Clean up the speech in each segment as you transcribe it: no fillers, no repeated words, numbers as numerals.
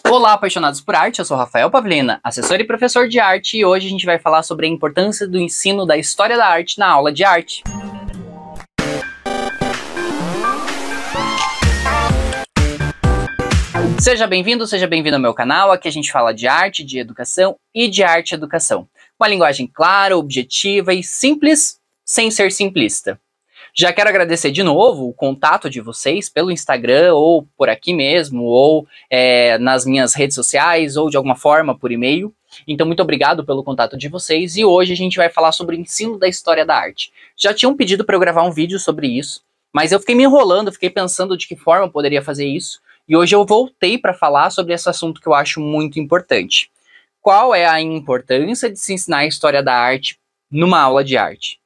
Olá, apaixonados por arte, eu sou Rafael Pavlina, assessor e professor de arte, e hoje a gente vai falar sobre a importância do ensino da história da arte na aula de arte. Seja bem-vindo ao meu canal. Aqui a gente fala de arte, de educação e de arte e educação. Uma linguagem clara, objetiva e simples, sem ser simplista. Já quero agradecer de novo o contato de vocês pelo Instagram, ou por aqui mesmo, ou nas minhas redes sociais, ou de alguma forma por e-mail. Então, muito obrigado pelo contato de vocês, e hoje a gente vai falar sobre o ensino da história da arte. Já tinham pedido para eu gravar um vídeo sobre isso, mas eu fiquei me enrolando, fiquei pensando de que forma eu poderia fazer isso, e hoje eu voltei para falar sobre esse assunto que eu acho muito importante. Qual é a importância de se ensinar a história da arte numa aula de arte?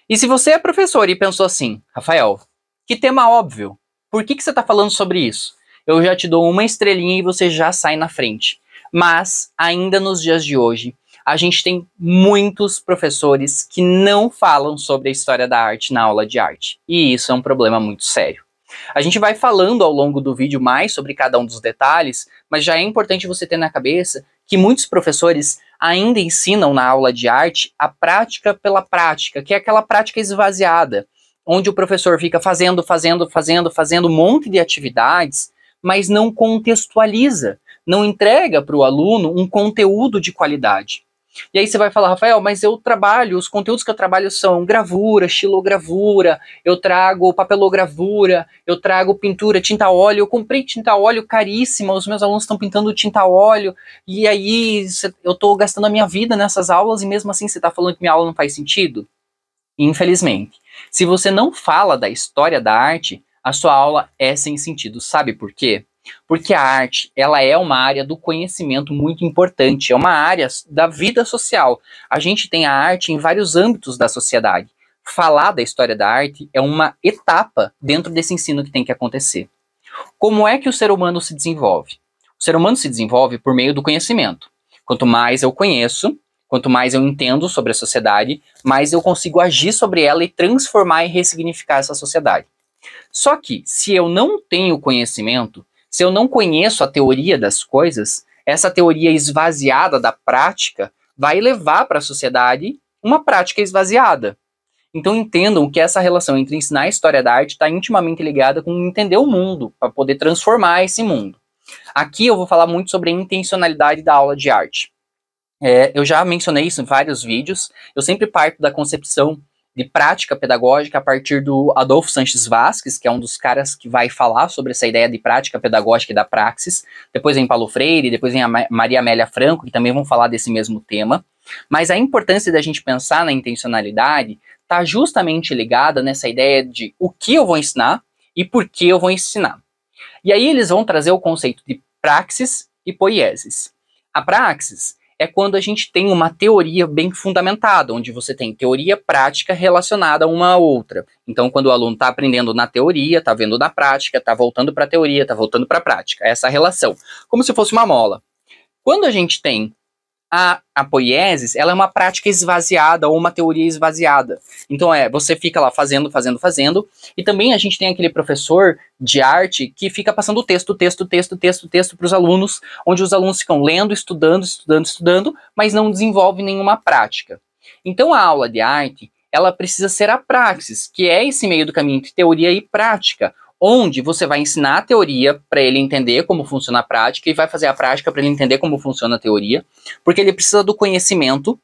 E se você é professor e pensou assim, Rafael, que tema óbvio, por que você está falando sobre isso? Eu já te dou uma estrelinha e você já sai na frente. Mas, ainda nos dias de hoje, a gente tem muitos professores que não falam sobre a história da arte na aula de arte. E isso é um problema muito sério. A gente vai falando ao longo do vídeo mais sobre cada um dos detalhes, mas já é importante você ter na cabeça que muitos professores ainda ensinam na aula de arte a prática pela prática, que é aquela prática esvaziada, onde o professor fica fazendo um monte de atividades, mas não contextualiza, não entrega para o aluno um conteúdo de qualidade. E aí você vai falar, Rafael, mas os conteúdos que eu trabalho são gravura, xilogravura, eu trago papelogravura, eu trago pintura, tinta a óleo, eu comprei tinta a óleo caríssima, os meus alunos estão pintando tinta a óleo, e aí eu estou gastando a minha vida nessas aulas e mesmo assim você está falando que minha aula não faz sentido? Infelizmente, se você não fala da história da arte, a sua aula é sem sentido. Sabe por quê? Porque a arte, ela é uma área do conhecimento muito importante, é uma área da vida social. A gente tem a arte em vários âmbitos da sociedade. Falar da história da arte é uma etapa dentro desse ensino que tem que acontecer. Como é que o ser humano se desenvolve? O ser humano se desenvolve por meio do conhecimento. Quanto mais eu conheço, quanto mais eu entendo sobre a sociedade, mais eu consigo agir sobre ela e transformar e ressignificar essa sociedade. Só que, se eu não tenho conhecimento, se eu não conheço a teoria das coisas, essa teoria esvaziada da prática vai levar para a sociedade uma prática esvaziada. Então entendam que essa relação entre ensinar a história da arte está intimamente ligada com entender o mundo, para poder transformar esse mundo. Aqui eu vou falar muito sobre a intencionalidade da aula de arte. Eu já mencionei isso em vários vídeos, eu sempre parto da concepção de prática pedagógica a partir do Adolfo Sanches Vasquez, que é um dos caras que vai falar sobre essa ideia de prática pedagógica e da praxis. Depois vem Paulo Freire, depois vem a Maria Amélia Franco, que também vão falar desse mesmo tema. Mas a importância da gente pensar na intencionalidade está justamente ligada nessa ideia de o que eu vou ensinar e por que eu vou ensinar. E aí eles vão trazer o conceito de praxis e poiesis. A praxis é quando a gente tem uma teoria bem fundamentada, onde você tem teoria prática relacionada uma à outra. Então, quando o aluno está aprendendo na teoria, está vendo na prática, está voltando para a teoria, está voltando para a prática. Essa relação, como se fosse uma mola. Quando a gente tem a poiesis, ela é uma prática esvaziada ou uma teoria esvaziada. Então você fica lá fazendo, e também a gente tem aquele professor de arte que fica passando texto para os alunos, onde os alunos ficam lendo, estudando, mas não desenvolvem nenhuma prática. Então a aula de arte, ela precisa ser a praxis, que é esse meio do caminho entre teoria e prática, onde você vai ensinar a teoria para ele entender como funciona a prática e vai fazer a prática para ele entender como funciona a teoria, porque ele precisa do conhecimento,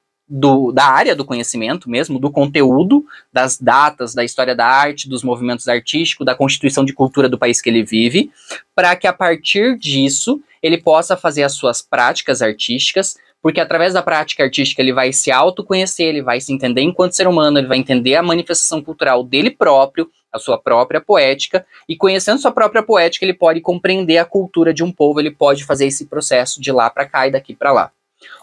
da área do conhecimento mesmo, do conteúdo, das datas, da história da arte, dos movimentos artísticos, da constituição de cultura do país que ele vive, para que a partir disso ele possa fazer as suas práticas artísticas, porque através da prática artística ele vai se autoconhecer, ele vai se entender enquanto ser humano, ele vai entender a manifestação cultural dele próprio, a sua própria poética, e conhecendo sua própria poética ele pode compreender a cultura de um povo, ele pode fazer esse processo de lá para cá e daqui para lá.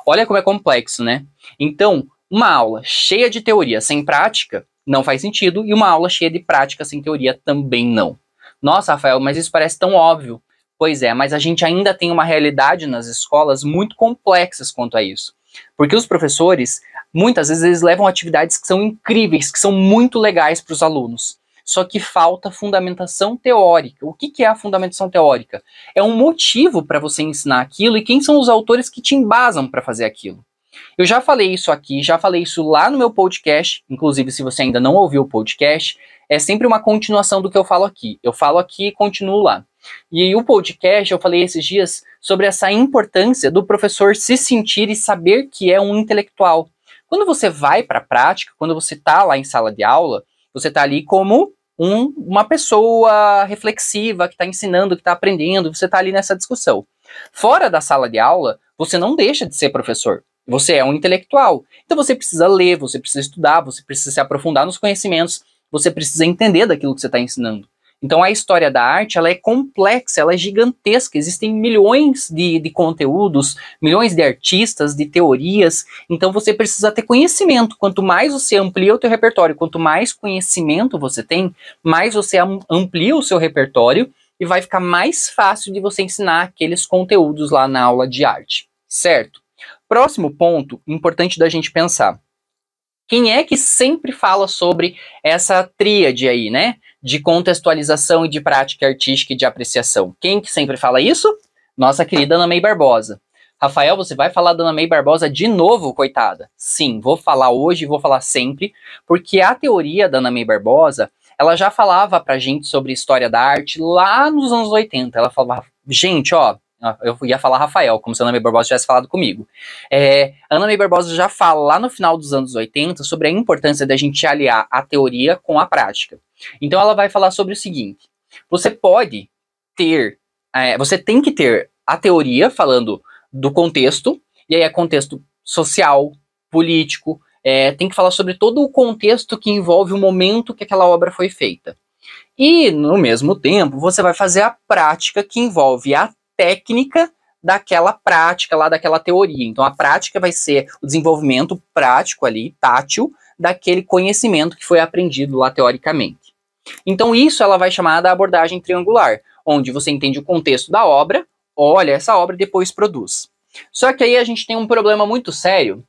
Olha como é complexo, né? Então, uma aula cheia de teoria sem prática não faz sentido, e uma aula cheia de prática sem teoria também não. Nossa, Rafael, mas isso parece tão óbvio. Pois é, mas a gente ainda tem uma realidade nas escolas muito complexas quanto a isso. Porque os professores, muitas vezes, eles levam atividades que são incríveis, que são muito legais para os alunos. só que falta fundamentação teórica. O que é a fundamentação teórica? É um motivo para você ensinar aquilo e quem são os autores que te embasam para fazer aquilo. Eu já falei isso aqui, já falei isso lá no meu podcast, inclusive se você ainda não ouviu o podcast, é sempre uma continuação do que eu falo aqui. Eu falo aqui e continuo lá. E o podcast, eu falei esses dias sobre essa importância do professor se sentir e saber que é um intelectual. Quando você vai para a prática, quando você está lá em sala de aula, você está ali como uma pessoa reflexiva que está ensinando, que está aprendendo, você está ali nessa discussão. Fora da sala de aula, você não deixa de ser professor. Você é um intelectual. Então você precisa ler, você precisa estudar, você precisa se aprofundar nos conhecimentos, você precisa entender daquilo que você está ensinando. Então a história da arte, ela é complexa, ela é gigantesca, existem milhões de conteúdos, milhões de artistas, de teorias, então você precisa ter conhecimento. Quanto mais você amplia o teu repertório, quanto mais conhecimento você tem, mais você amplia o seu repertório e vai ficar mais fácil de você ensinar aqueles conteúdos lá na aula de arte, certo? Próximo ponto, importante da gente pensar. Quem é que sempre fala sobre essa tríade aí, né? De contextualização e de prática artística e de apreciação. Quem que sempre fala isso? Nossa querida Ana May Barbosa. Rafael, você vai falar da Ana May Barbosa de novo, coitada? Sim, vou falar hoje e vou falar sempre, porque a teoria da Ana May Barbosa, ela já falava pra gente sobre história da arte lá nos anos 80. Ela falava, gente, ó, eu ia falar Rafael, como se a Ana May Barbosa tivesse falado comigo. A Ana May Barbosa já fala lá no final dos anos 80 sobre a importância da gente aliar a teoria com a prática. Então ela vai falar sobre o seguinte: você pode ter, você tem que ter a teoria falando do contexto, e aí é contexto social, político, tem que falar sobre todo o contexto que envolve o momento que aquela obra foi feita. E, no mesmo tempo, você vai fazer a prática que envolve a técnica daquela prática lá, daquela teoria. Então a prática vai ser o desenvolvimento prático ali, tátil, daquele conhecimento que foi aprendido lá teoricamente. Então isso ela vai chamar da abordagem triangular, onde você entende o contexto da obra, olha essa obra e depois produz. Só que aí a gente tem um problema muito sério,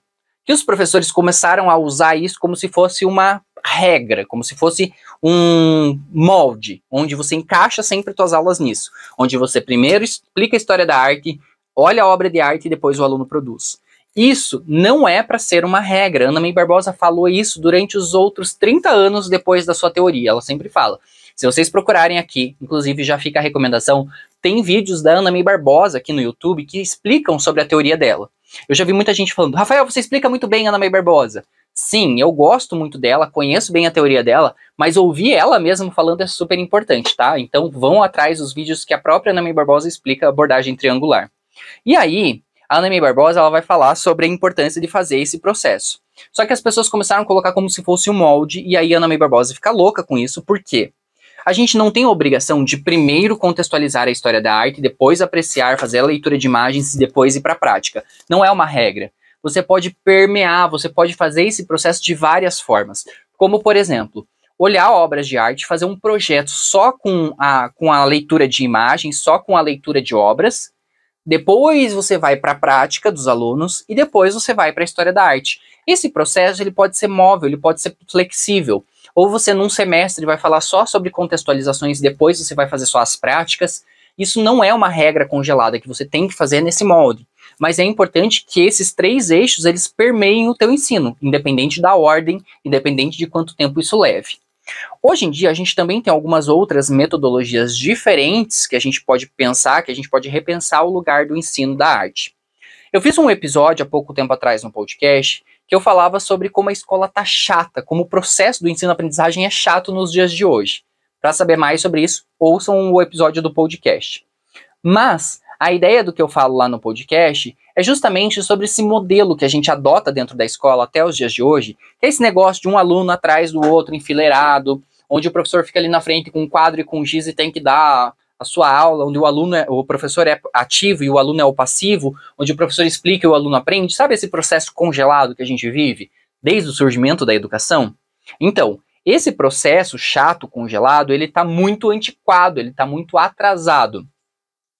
que os professores começaram a usar isso como se fosse uma regra, como se fosse um molde, onde você encaixa sempre suas aulas nisso, onde você primeiro explica a história da arte, olha a obra de arte e depois o aluno produz. Isso não é para ser uma regra. Ana May Barbosa falou isso durante os outros 30 anos depois da sua teoria, ela sempre fala. Se vocês procurarem aqui, inclusive já fica a recomendação, tem vídeos da Ana May Barbosa aqui no YouTube que explicam sobre a teoria dela. Eu já vi muita gente falando, Rafael, você explica muito bem a Ana May Barbosa. Sim, eu gosto muito dela, conheço bem a teoria dela, mas ouvir ela mesma falando é super importante, tá? Então vão atrás dos vídeos que a própria Ana May Barbosa explica a abordagem triangular. E aí, a Ana May Barbosa ela vai falar sobre a importância de fazer esse processo. Só que as pessoas começaram a colocar como se fosse um molde, e aí a Ana May Barbosa fica louca com isso, por quê? A gente não tem a obrigação de primeiro contextualizar a história da arte, depois apreciar, fazer a leitura de imagens e depois ir para a prática. Não é uma regra. Você pode permear, você pode fazer esse processo de várias formas. Como, por exemplo, olhar obras de arte, fazer um projeto só com a leitura de imagens, só com a leitura de obras. Depois você vai para a prática dos alunos e depois você vai para a história da arte. Esse processo ele pode ser móvel, ele pode ser flexível. Ou você num semestre vai falar só sobre contextualizações e depois você vai fazer só as práticas. Isso não é uma regra congelada que você tem que fazer nesse molde. Mas é importante que esses 3 eixos eles permeiem o teu ensino, independente da ordem, independente de quanto tempo isso leve. Hoje em dia a gente também tem algumas outras metodologias diferentes que a gente pode pensar, que a gente pode repensar o lugar do ensino da arte. Eu fiz um episódio há pouco tempo atrás no podcast que eu falava sobre como a escola tá chata, como o processo do ensino-aprendizagem é chato nos dias de hoje. Para saber mais sobre isso, ouçam o episódio do podcast. Mas a ideia do que eu falo lá no podcast é justamente sobre esse modelo que a gente adota dentro da escola até os dias de hoje, que é esse negócio de um aluno atrás do outro, enfileirado, onde o professor fica ali na frente com um quadro e com giz e tem que dar a sua aula, onde o professor é ativo e o aluno é o passivo, onde o professor explica e o aluno aprende. Sabe esse processo congelado que a gente vive desde o surgimento da educação? Então, esse processo chato, congelado, ele está muito antiquado, ele está muito atrasado.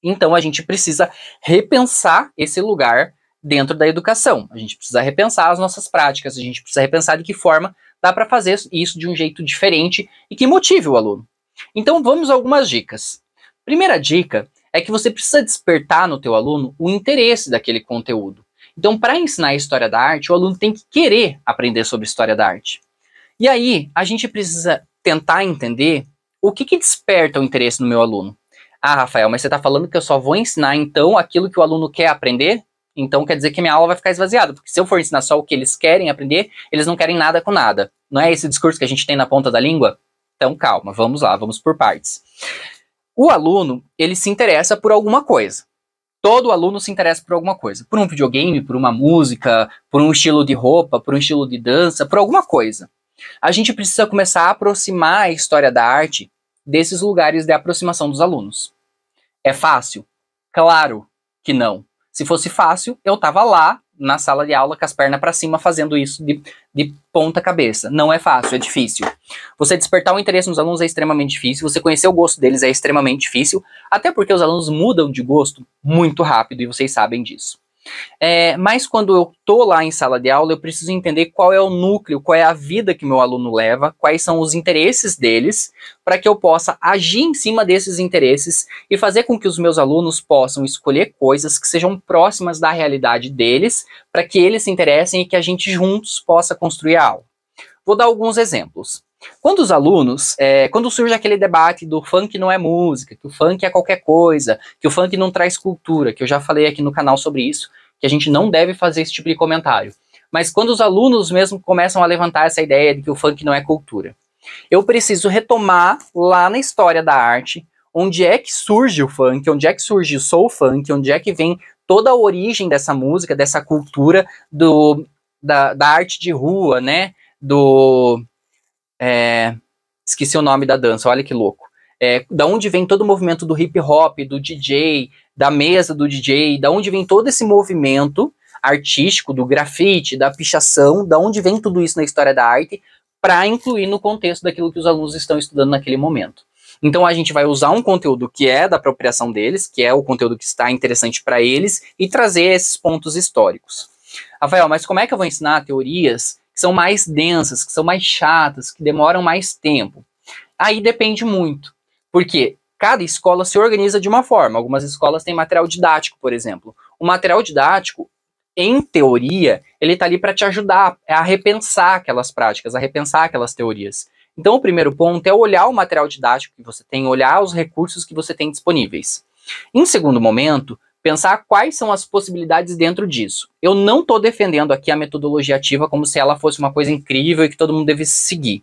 Então a gente precisa repensar esse lugar dentro da educação. A gente precisa repensar as nossas práticas, a gente precisa repensar de que forma dá para fazer isso de um jeito diferente e que motive o aluno. Então vamos a algumas dicas. Primeira dica é que você precisa despertar no teu aluno o interesse daquele conteúdo. Então, para ensinar a história da arte, o aluno tem que querer aprender sobre história da arte. E aí, a gente precisa tentar entender o que desperta o interesse no meu aluno. Ah, Rafael, mas você está falando que eu só vou ensinar, então, aquilo que o aluno quer aprender? Então quer dizer que minha aula vai ficar esvaziada, porque se eu for ensinar só o que eles querem aprender, eles não querem nada com nada. Não é esse discurso que a gente tem na ponta da língua? Então calma, vamos lá, vamos por partes. O aluno, ele se interessa por alguma coisa. Todo aluno se interessa por alguma coisa. Por um videogame, por uma música, por um estilo de roupa, por um estilo de dança, por alguma coisa. A gente precisa começar a aproximar a história da arte desses lugares de aproximação dos alunos. É fácil? Claro que não. Se fosse fácil, eu tava lá na sala de aula com as pernas para cima fazendo isso de ponta cabeça. Não é fácil, é difícil. Você despertar o interesse nos alunos é extremamente difícil, você conhecer o gosto deles é extremamente difícil, até porque os alunos mudam de gosto muito rápido e vocês sabem disso. Mas quando eu tô lá em sala de aula, eu preciso entender qual é o núcleo, qual é a vida que meu aluno leva, quais são os interesses deles, para que eu possa agir em cima desses interesses e fazer com que os meus alunos possam escolher coisas que sejam próximas da realidade deles, para que eles se interessem e que a gente juntos possa construir a aula. Vou dar alguns exemplos. Quando os alunos, quando surge aquele debate do funk não é música, que o funk é qualquer coisa, que o funk não traz cultura, que eu já falei aqui no canal sobre isso, que a gente não deve fazer esse tipo de comentário. Mas quando os alunos mesmo começam a levantar essa ideia de que o funk não é cultura, eu preciso retomar lá na história da arte, onde é que surge o funk, onde é que surge o soul funk, onde é que vem toda a origem dessa música, dessa cultura da arte de rua, né, esqueci o nome da dança, olha que louco. Da onde vem todo o movimento do hip hop, do DJ, da mesa do DJ, da onde vem todo esse movimento artístico, do grafite, da pichação, da onde vem tudo isso na história da arte, para incluir no contexto daquilo que os alunos estão estudando naquele momento. Então a gente vai usar um conteúdo que é da apropriação deles, que é o conteúdo que está interessante para eles, e trazer esses pontos históricos. Rafael, mas como é que eu vou ensinar teorias que são mais densas, que são mais chatas, que demoram mais tempo? Aí depende muito, porque cada escola se organiza de uma forma. Algumas escolas têm material didático, por exemplo. O material didático, em teoria, ele está ali para te ajudar a repensar aquelas práticas, a repensar aquelas teorias. Então o primeiro ponto é olhar o material didático que você tem, olhar os recursos que você tem disponíveis. Em segundo momento, pensar quais são as possibilidades dentro disso. Eu não estou defendendo aqui a metodologia ativa como se ela fosse uma coisa incrível e que todo mundo devesse seguir.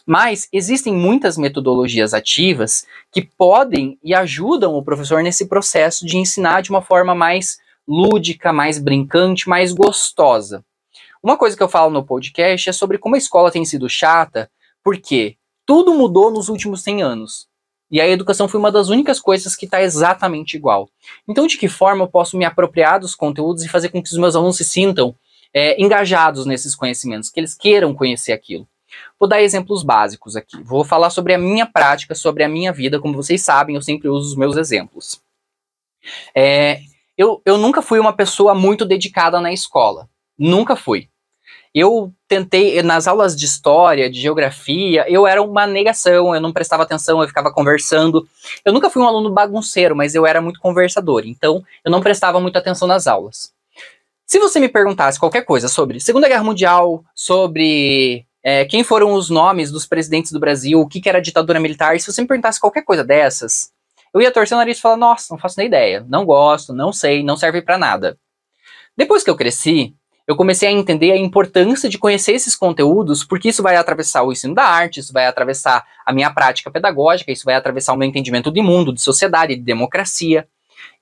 Mas existem muitas metodologias ativas que podem e ajudam o professor nesse processo de ensinar de uma forma mais lúdica, mais brincante, mais gostosa. Uma coisa que eu falo no podcast é sobre como a escola tem sido chata, porque tudo mudou nos últimos 100 anos. E a educação foi uma das únicas coisas que está exatamente igual. Então, de que forma eu posso me apropriar dos conteúdos e fazer com que os meus alunos se sintam engajados nesses conhecimentos, que eles queiram conhecer aquilo? Vou dar exemplos básicos aqui. Vou falar sobre a minha prática, sobre a minha vida. Como vocês sabem, eu sempre uso os meus exemplos. Eu nunca fui uma pessoa muito dedicada na escola. Nunca fui. Eu tentei, nas aulas de história, de geografia, eu era uma negação, eu não prestava atenção, eu ficava conversando. Eu nunca fui um aluno bagunceiro, mas eu era muito conversador, então eu não prestava muita atenção nas aulas. Se você me perguntasse qualquer coisa sobre Segunda Guerra Mundial, sobre quem foram os nomes dos presidentes do Brasil, o que era ditadura militar, se você me perguntasse qualquer coisa dessas, eu ia torcer o nariz e falar, nossa, não faço nem ideia, não gosto, não sei, não serve pra nada. Depois que eu cresci, eu comecei a entender a importância de conhecer esses conteúdos, porque isso vai atravessar o ensino da arte, isso vai atravessar a minha prática pedagógica, isso vai atravessar o meu entendimento de mundo, de sociedade, de democracia.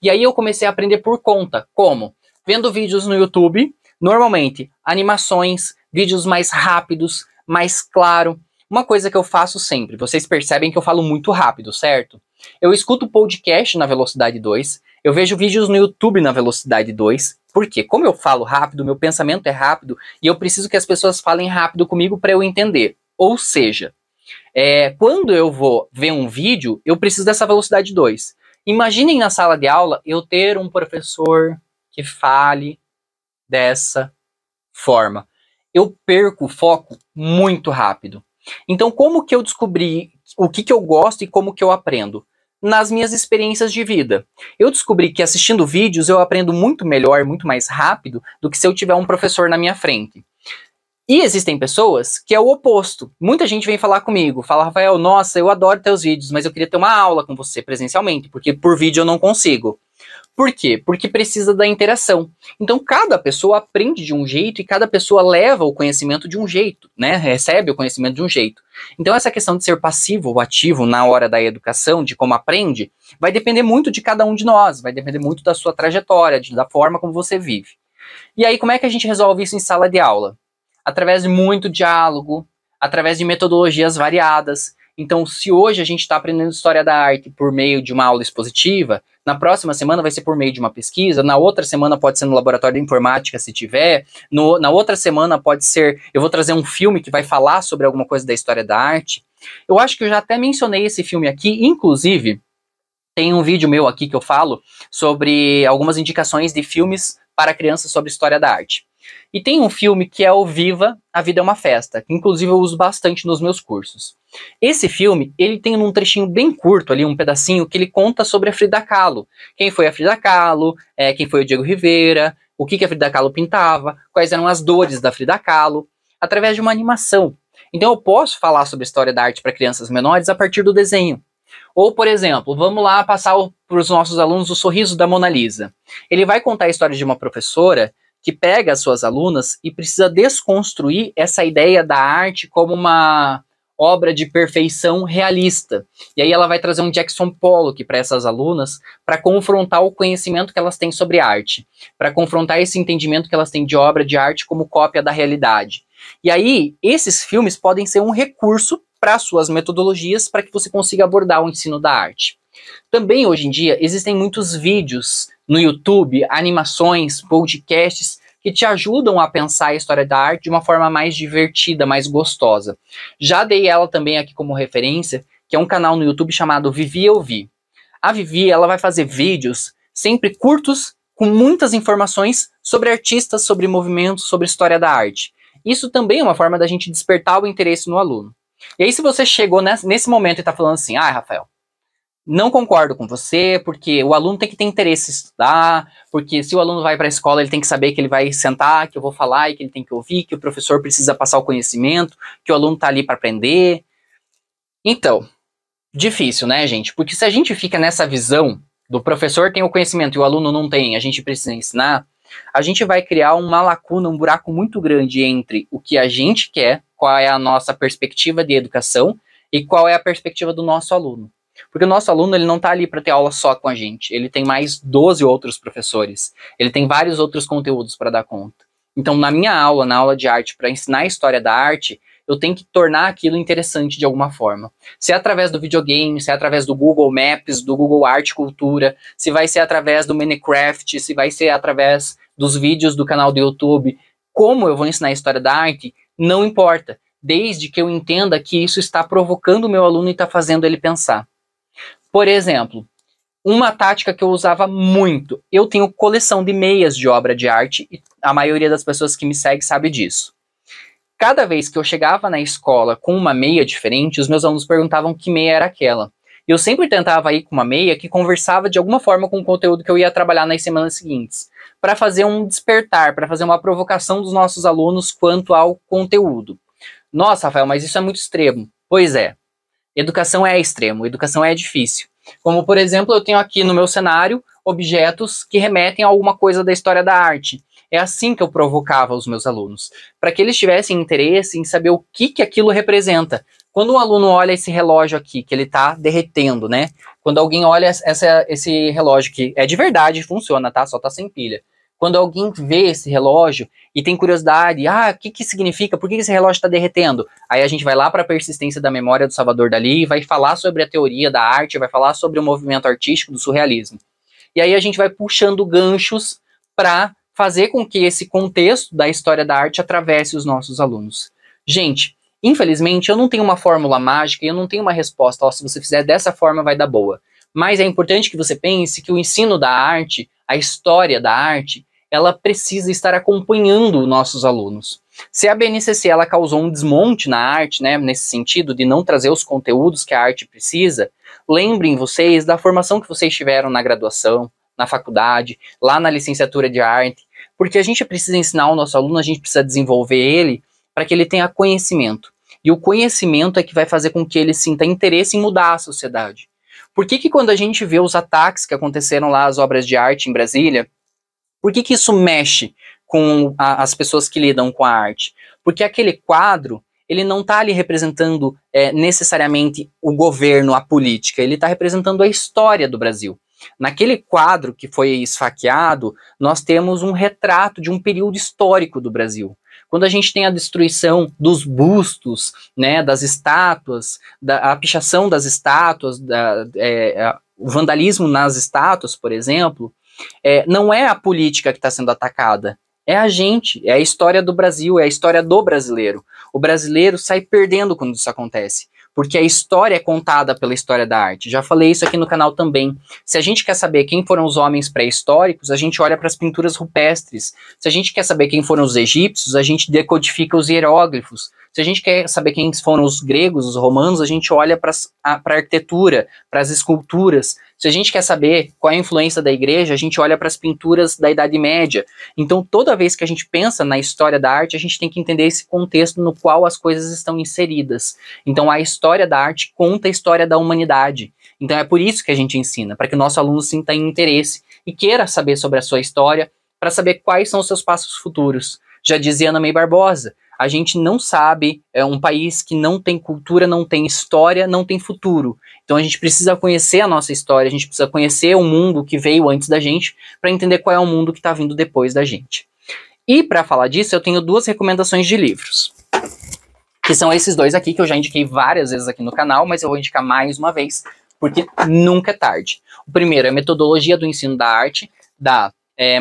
E aí eu comecei a aprender por conta. Como? Vendo vídeos no YouTube, normalmente animações, vídeos mais rápidos, mais claro. Uma coisa que eu faço sempre, vocês percebem que eu falo muito rápido, certo? Eu escuto podcast na velocidade 2, eu vejo vídeos no YouTube na velocidade 2, porque como eu falo rápido, meu pensamento é rápido, e eu preciso que as pessoas falem rápido comigo para eu entender. Ou seja, quando eu vou ver um vídeo, eu preciso dessa velocidade 2. Imaginem na sala de aula eu ter um professor que fale dessa forma. eu perco o foco muito rápido. Então, como que eu descobri o que eu gosto e como que eu aprendo? Nas minhas experiências de vida. Eu descobri que assistindo vídeos eu aprendo muito melhor, muito mais rápido do que se eu tiver um professor na minha frente. E existem pessoas que é o oposto. Muita gente vem falar comigo, fala, Rafael, nossa, eu adoro teus vídeos, mas eu queria ter uma aula com você presencialmente, porque por vídeo eu não consigo. Por quê? Porque precisa da interação. Então, cada pessoa aprende de um jeito e cada pessoa leva o conhecimento de um jeito, né? Recebe o conhecimento de um jeito. Então, essa questão de ser passivo ou ativo na hora da educação, de como aprende, vai depender muito de cada um de nós, vai depender muito da sua trajetória, da forma como você vive. E aí, como é que a gente resolve isso em sala de aula? Através de muito diálogo, através de metodologias variadas. Então, se hoje a gente está aprendendo história da arte por meio de uma aula expositiva, na próxima semana vai ser por meio de uma pesquisa, na outra semana pode ser no laboratório de informática, se tiver, na outra semana pode ser, eu vou trazer um filme que vai falar sobre alguma coisa da história da arte. Eu acho que eu já até mencionei esse filme aqui, inclusive, tem um vídeo meu aqui que eu falo sobre algumas indicações de filmes para crianças sobre história da arte. E tem um filme que é o Viva, A Vida é uma Festa, que inclusive eu uso bastante nos meus cursos. Esse filme, ele tem um trechinho bem curto ali, um pedacinho, que ele conta sobre a Frida Kahlo. Quem foi a Frida Kahlo, quem foi o Diego Rivera, o que a Frida Kahlo pintava, quais eram as dores da Frida Kahlo, através de uma animação. Então eu posso falar sobre a história da arte para crianças menores a partir do desenho. Ou, por exemplo, vamos lá passar para os nossos alunos o Sorriso da Mona Lisa. Ele vai contar a história de uma professora que pega as suas alunas e precisa desconstruir essa ideia da arte como uma obra de perfeição realista. E aí ela vai trazer um Jackson Pollock para essas alunas para confrontar o conhecimento que elas têm sobre arte, para confrontar esse entendimento que elas têm de obra de arte como cópia da realidade. E aí, esses filmes podem ser um recurso para suas metodologias para que você consiga abordar o ensino da arte. Também, hoje em dia, existem muitos vídeos no YouTube, animações, podcasts, que te ajudam a pensar a história da arte de uma forma mais divertida, mais gostosa. Já dei ela também aqui como referência, que é um canal no YouTube chamado Vivi Eu Vi. A Vivi, ela vai fazer vídeos sempre curtos, com muitas informações sobre artistas, sobre movimentos, sobre história da arte. Isso também é uma forma da gente despertar o interesse no aluno. E aí, se você chegou nesse momento e está falando assim, Rafael, não concordo com você, porque o aluno tem que ter interesse em estudar, porque se o aluno vai para a escola, ele tem que saber que ele vai sentar, que eu vou falar e que ele tem que ouvir, que o professor precisa passar o conhecimento, que o aluno está ali para aprender. Então, difícil, né, gente? Porque se a gente fica nessa visão do professor tem o conhecimento e o aluno não tem, a gente precisa ensinar, a gente vai criar uma lacuna, um buraco muito grande entre o que a gente quer, qual é a nossa perspectiva de educação e qual é a perspectiva do nosso aluno. Porque o nosso aluno, ele não está ali para ter aula só com a gente, ele tem mais 12 outros professores, ele tem vários outros conteúdos para dar conta. Então, na minha aula, na aula de arte, para ensinar a história da arte, eu tenho que tornar aquilo interessante de alguma forma. Se é através do videogame, se é através do Google Maps, do Google Arte e Cultura, se vai ser através do Minecraft, se vai ser através dos vídeos do canal do YouTube, como eu vou ensinar a história da arte, não importa, desde que eu entenda que isso está provocando o meu aluno e está fazendo ele pensar. Por exemplo, uma tática que eu usava muito, eu tenho coleção de meias de obra de arte e a maioria das pessoas que me segue sabe disso. Cada vez que eu chegava na escola com uma meia diferente, os meus alunos perguntavam que meia era aquela. Eu sempre tentava ir com uma meia que conversava de alguma forma com o conteúdo que eu ia trabalhar nas semanas seguintes, para fazer um despertar, para fazer uma provocação dos nossos alunos quanto ao conteúdo. Nossa, Rafael, mas isso é muito extremo. Pois é. Educação é extremo, educação é difícil. Como, por exemplo, eu tenho aqui no meu cenário objetos que remetem a alguma coisa da história da arte. É assim que eu provocava os meus alunos, para que eles tivessem interesse em saber o que aquilo representa. Quando um aluno olha esse relógio aqui, que ele está derretendo, né? Quando alguém olha esse relógio que é de verdade, funciona, tá? Só tá sem pilha. Quando alguém vê esse relógio e tem curiosidade, o que significa? Por que esse relógio está derretendo? Aí a gente vai lá para a persistência da memória do Salvador Dalí, vai falar sobre a teoria da arte, vai falar sobre o movimento artístico do surrealismo. E aí a gente vai puxando ganchos para fazer com que esse contexto da história da arte atravesse os nossos alunos. Gente, infelizmente eu não tenho uma fórmula mágica e eu não tenho uma resposta, se você fizer dessa forma vai dar boa. Mas é importante que você pense que o ensino da arte, a história da arte, ela precisa estar acompanhando nossos alunos. Se a BNCC ela causou um desmonte na arte, né, nesse sentido de não trazer os conteúdos que a arte precisa, lembrem vocês da formação que vocês tiveram na graduação, na faculdade, lá na licenciatura de arte, porque a gente precisa ensinar o nosso aluno, a gente precisa desenvolver ele para que ele tenha conhecimento. E o conhecimento é que vai fazer com que ele sinta interesse em mudar a sociedade. Por que quando a gente vê os ataques que aconteceram lá às obras de arte em Brasília, por que isso mexe com as pessoas que lidam com a arte? Porque aquele quadro, ele não está ali representando necessariamente o governo, a política, ele está representando a história do Brasil. Naquele quadro que foi esfaqueado, nós temos um retrato de um período histórico do Brasil. Quando a gente tem a destruição dos bustos, né, das estátuas, a pichação das estátuas, o vandalismo nas estátuas, por exemplo, não é a política que está sendo atacada, é a gente, é a história do Brasil, é a história do brasileiro. O brasileiro sai perdendo quando isso acontece, porque a história é contada pela história da arte. Já falei isso aqui no canal também. Se a gente quer saber quem foram os homens pré-históricos, a gente olha para as pinturas rupestres. Se a gente quer saber quem foram os egípcios, a gente decodifica os hieróglifos. Se a gente quer saber quem foram os gregos, os romanos, a gente olha para a arquitetura, para as esculturas. Se a gente quer saber qual é a influência da igreja, a gente olha para as pinturas da Idade Média. Então, toda vez que a gente pensa na história da arte, a gente tem que entender esse contexto no qual as coisas estão inseridas. Então, a história da arte conta a história da humanidade. Então, é por isso que a gente ensina, para que o nosso aluno sinta interesse e queira saber sobre a sua história, para saber quais são os seus passos futuros. Já dizia Ana May Barbosa, a gente não sabe, é um país que não tem cultura, não tem história, não tem futuro. Então a gente precisa conhecer a nossa história, a gente precisa conhecer o mundo que veio antes da gente, para entender qual é o mundo que está vindo depois da gente. E para falar disso, eu tenho duas recomendações de livros, que são esses dois aqui, que eu já indiquei várias vezes aqui no canal, mas eu vou indicar mais uma vez, porque nunca é tarde. O primeiro é Metodologia do Ensino da Arte, da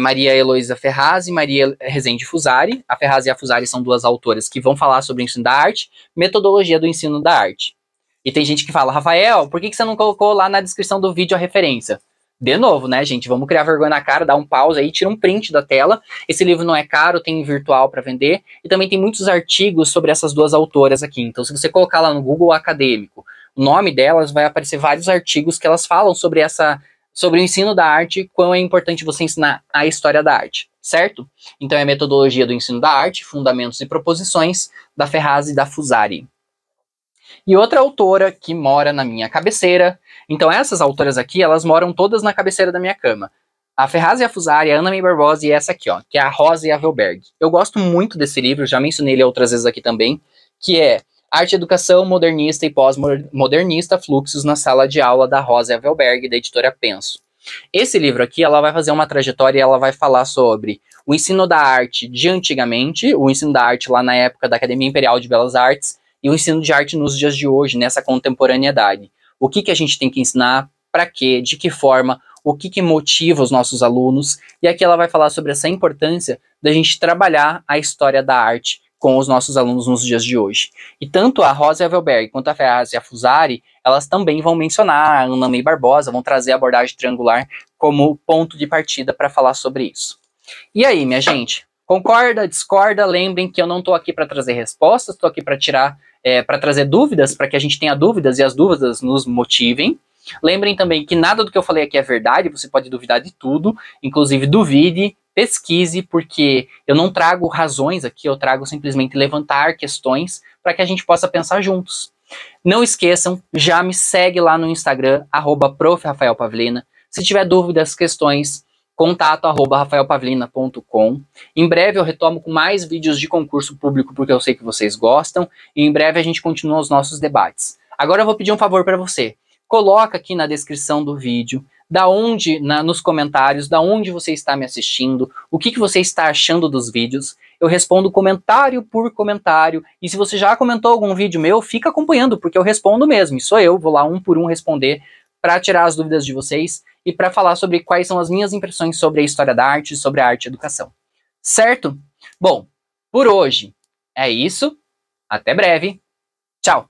Maria Heloísa Ferraz e Maria Rezende Fusari. A Ferraz e a Fusari são duas autoras que vão falar sobre o ensino da arte, metodologia do ensino da arte. E tem gente que fala, Rafael, por que você não colocou lá na descrição do vídeo a referência? De novo, né, gente? Vamos criar vergonha na cara, dar um pause aí, tira um print da tela. Esse livro não é caro, tem virtual para vender. E também tem muitos artigos sobre essas duas autoras aqui. Então, se você colocar lá no Google Acadêmico o nome delas, vai aparecer vários artigos que elas falam sobre o ensino da arte, quão é importante você ensinar a história da arte, certo? Então é Metodologia do Ensino da Arte, Fundamentos e Proposições, da Ferraz e da Fusari. E outra autora que mora na minha cabeceira, então essas autoras aqui, elas moram todas na cabeceira da minha cama. A Ferraz e a Fusari, a Ana May Barbosa e essa aqui, ó, que é a Rosa Yavelberg. Eu gosto muito desse livro, já mencionei ele outras vezes aqui também, que é Arte e Educação Modernista e Pós-Modernista, Fluxos na Sala de Aula, da Rosa Yavelberg, da editora Penso. Esse livro aqui, ela vai fazer uma trajetória e ela vai falar sobre o ensino da arte de antigamente, o ensino da arte lá na época da Academia Imperial de Belas Artes, e o ensino de arte nos dias de hoje, nessa contemporaneidade. O que a gente tem que ensinar, para quê, de que forma, o que motiva os nossos alunos, e aqui ela vai falar sobre essa importância da gente trabalhar a história da arte com os nossos alunos nos dias de hoje. E tanto a Rosa Yavelberg quanto a Ferraz e a Fusari, elas também vão mencionar a Ana May Barbosa, vão trazer a abordagem triangular como ponto de partida para falar sobre isso. E aí, minha gente? Concorda, discorda? Lembrem que eu não estou aqui para trazer respostas, estou aqui para para trazer dúvidas, para que a gente tenha dúvidas e as dúvidas nos motivem. Lembrem também que nada do que eu falei aqui é verdade, você pode duvidar de tudo, inclusive duvide, pesquise, porque eu não trago razões aqui, eu trago simplesmente levantar questões para que a gente possa pensar juntos. Não esqueçam, já me segue lá no Instagram, @prof.rafaelpavlina. Se tiver dúvidas, questões, contato @rafaelpavlina.com. Em breve eu retomo com mais vídeos de concurso público, porque eu sei que vocês gostam, e em breve a gente continua os nossos debates. Agora eu vou pedir um favor para você. Coloca aqui na descrição do vídeo, nos comentários, da onde você está me assistindo, o que você está achando dos vídeos. Eu respondo comentário por comentário, e se você já comentou algum vídeo meu, fica acompanhando, porque eu respondo mesmo, e sou eu, vou lá um por um responder, para tirar as dúvidas de vocês, e para falar sobre quais são as minhas impressões sobre a história da arte e sobre a arte e educação. Certo? Bom, por hoje é isso, até breve, tchau!